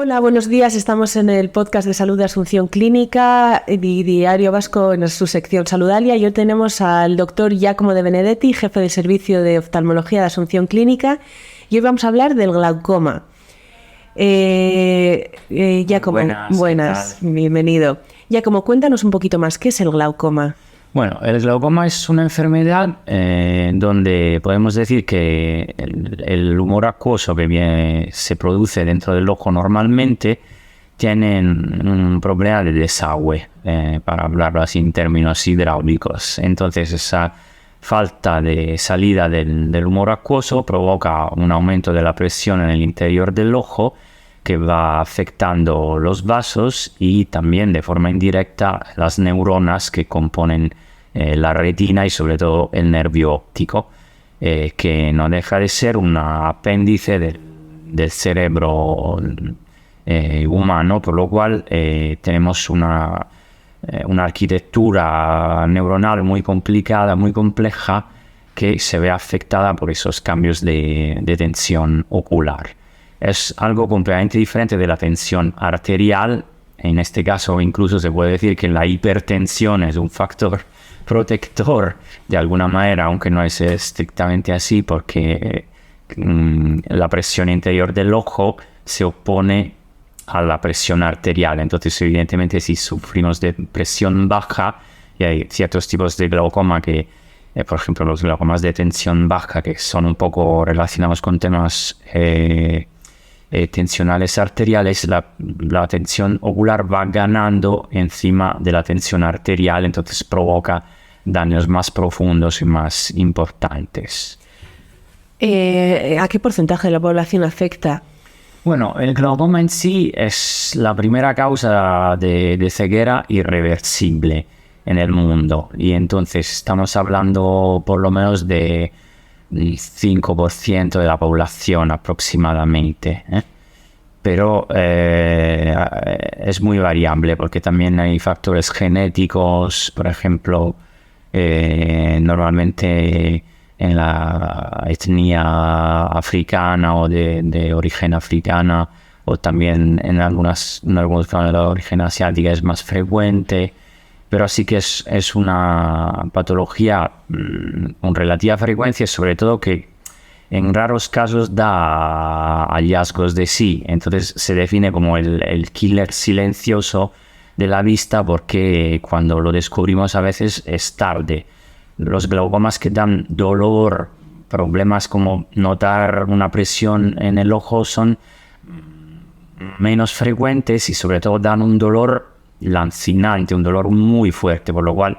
Hola, buenos días. Estamos en el podcast de Salud de Asunción Clínica y Diario Vasco en su sección Saludalia. Y hoy tenemos al doctor Giacomo De Benedetti, jefe del Servicio de Oftalmología de Asunción Clínica. Y hoy vamos a hablar del glaucoma. Giacomo, buenas, bienvenido. Giacomo, cuéntanos un poquito más, ¿qué es el glaucoma? Bueno, el glaucoma es una enfermedad donde podemos decir que el humor acuoso que se produce dentro del ojo normalmente tiene un problema de desagüe, para hablarlo así en términos hidráulicos. Entonces esa falta de salida del humor acuoso provoca un aumento de la presión en el interior del ojo que va afectando los vasos y también de forma indirecta las neuronas que componen la retina y sobre todo el nervio óptico, que no deja de ser un apéndice del cerebro humano, por lo cual tenemos una arquitectura neuronal muy complicada, muy compleja, que se ve afectada por esos cambios de tensión ocular. Es algo completamente diferente de la tensión arterial. En este caso incluso se puede decir que la hipertensión es un factor protector de alguna manera, aunque no es estrictamente así, porque la presión interior del ojo se opone a la presión arterial. Entonces evidentemente si sufrimos de presión baja, y hay ciertos tipos de glaucoma que por ejemplo los glaucomas de tensión baja, que son un poco relacionados con temas tensionales arteriales, la tensión ocular va ganando encima de la tensión arterial, entonces provoca daños más profundos y más importantes. ¿A qué porcentaje de la población afecta? Bueno, el glaucoma en sí es la primera causa de ceguera irreversible en el mundo, y entonces estamos hablando por lo menos de 5% de la población aproximadamente, pero es muy variable porque también hay factores genéticos. Por ejemplo, normalmente en la etnia africana o de origen africana, o también en algunos casos de origen asiática es más frecuente. Pero sí que es una patología con relativa frecuencia, sobre todo que en raros casos da hallazgos de sí. Entonces se define como el killer silencioso de la vista, porque cuando lo descubrimos a veces es tarde. Los glaucomas que dan dolor, problemas como notar una presión en el ojo, son menos frecuentes y sobre todo dan un dolor lancinante, un dolor muy fuerte, por lo cual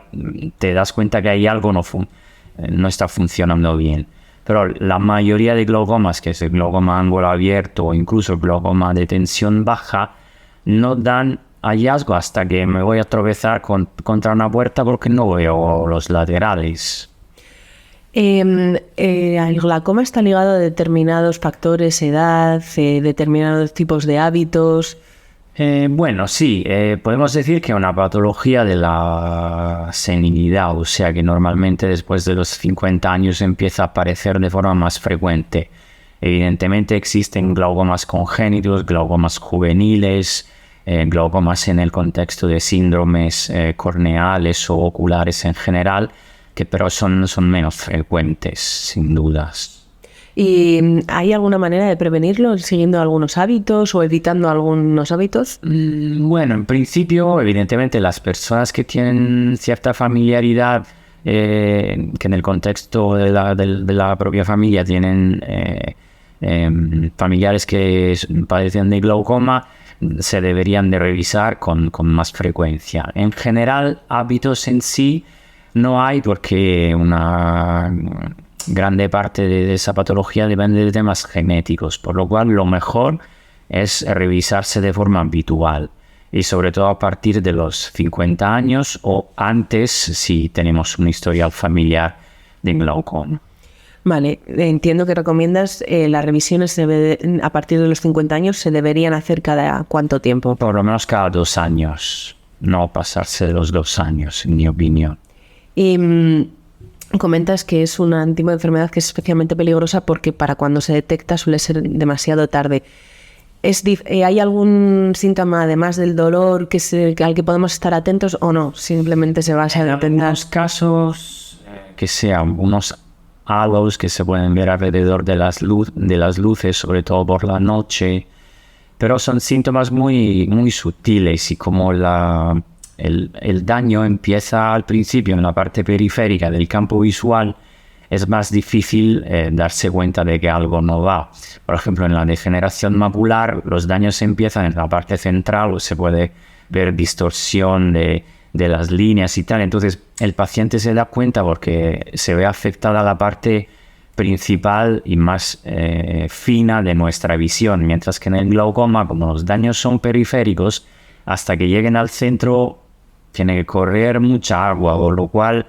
te das cuenta que hay algo no está funcionando bien. Pero la mayoría de glaucomas, que es el glaucoma ángulo abierto o incluso el glaucoma de tensión baja, no dan hallazgo hasta que me voy a tropezar contra una puerta porque no veo los laterales. El glaucoma está ligado a determinados factores, edad, determinados tipos de hábitos. Bueno, sí, podemos decir que es una patología de la senilidad, o sea que normalmente después de los 50 años empieza a aparecer de forma más frecuente. Evidentemente existen glaucomas congénitos, glaucomas juveniles, glaucomas en el contexto de síndromes corneales o oculares en general, que pero son menos frecuentes, sin dudas. ¿Y hay alguna manera de prevenirlo siguiendo algunos hábitos o evitando algunos hábitos? Bueno, en principio, evidentemente, las personas que tienen cierta familiaridad, que en el contexto de la propia familia tienen familiares que padecen de glaucoma, se deberían de revisar con más frecuencia. En general, hábitos en sí no hay, porque una grande parte de esa patología depende de temas genéticos, por lo cual lo mejor es revisarse de forma habitual y sobre todo a partir de los 50 años o antes si tenemos un historial familiar de glaucoma. Vale, entiendo que recomiendas las revisiones a partir de los 50 años se deberían hacer cada ¿cuánto tiempo? Por lo menos cada 2 años, no pasarse de los 2 años, en mi opinión. Y comentas que es un tipo de enfermedad que es especialmente peligrosa porque para cuando se detecta suele ser demasiado tarde. ¿Hay algún síntoma, además del dolor, al que podemos estar atentos o no? Simplemente se basa en algunos casos que sean unos halos que se pueden ver alrededor de las luces, sobre todo por la noche, pero son síntomas muy, muy sutiles y como el daño empieza al principio en la parte periférica del campo visual, es más difícil darse cuenta de que algo no va. Por ejemplo, en la degeneración macular, los daños empiezan en la parte central o se puede ver distorsión de las líneas y tal. Entonces, el paciente se da cuenta porque se ve afectada la parte principal y más fina de nuestra visión, mientras que en el glaucoma, como los daños son periféricos, hasta que lleguen al centro tiene que correr mucha agua, por lo cual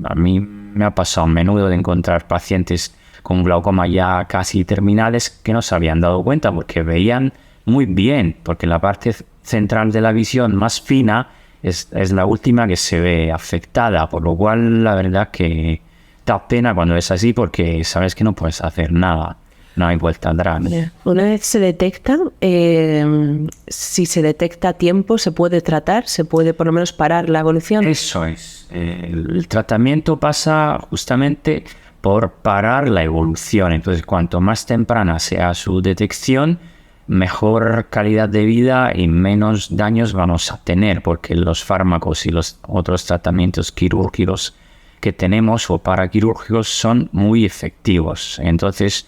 a mí me ha pasado a menudo de encontrar pacientes con glaucoma ya casi terminales que no se habían dado cuenta porque veían muy bien, porque la parte central de la visión más fina es la última que se ve afectada, por lo cual la verdad que da pena cuando es así porque sabes que no puedes hacer nada. No hay vuelta atrás. Una vez se detecta, si se detecta a tiempo, ¿se puede tratar? ¿Se puede por lo menos parar la evolución? Eso es. El tratamiento pasa justamente por parar la evolución. Entonces, cuanto más temprana sea su detección, mejor calidad de vida y menos daños vamos a tener, porque los fármacos y los otros tratamientos quirúrgicos que tenemos o paraquirúrgicos son muy efectivos. Entonces,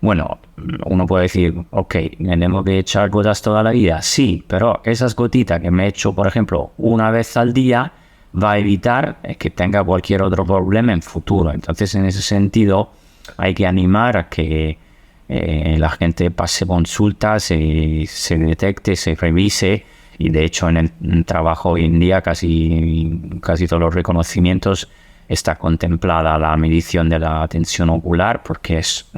bueno, uno puede decir, ok, ¿me tengo que echar gotas toda la vida? Sí, pero esas gotitas que me echo, por ejemplo, una vez al día, va a evitar que tenga cualquier otro problema en futuro. Entonces, en ese sentido, hay que animar a que la gente pase consultas, se detecte, se revise. Y de hecho, en el trabajo hoy en día, casi todos los reconocimientos está contemplada la medición de la tensión ocular, porque es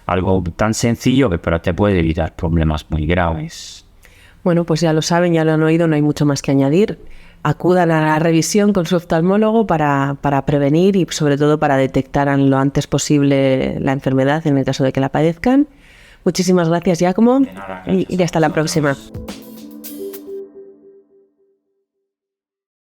algo tan sencillo que pero te puede evitar problemas muy graves. Bueno, pues ya lo saben, ya lo han oído, no hay mucho más que añadir. Acudan a la revisión con su oftalmólogo para prevenir y sobre todo para detectar lo antes posible la enfermedad en el caso de que la padezcan. Muchísimas gracias, Giacomo, y hasta la próxima.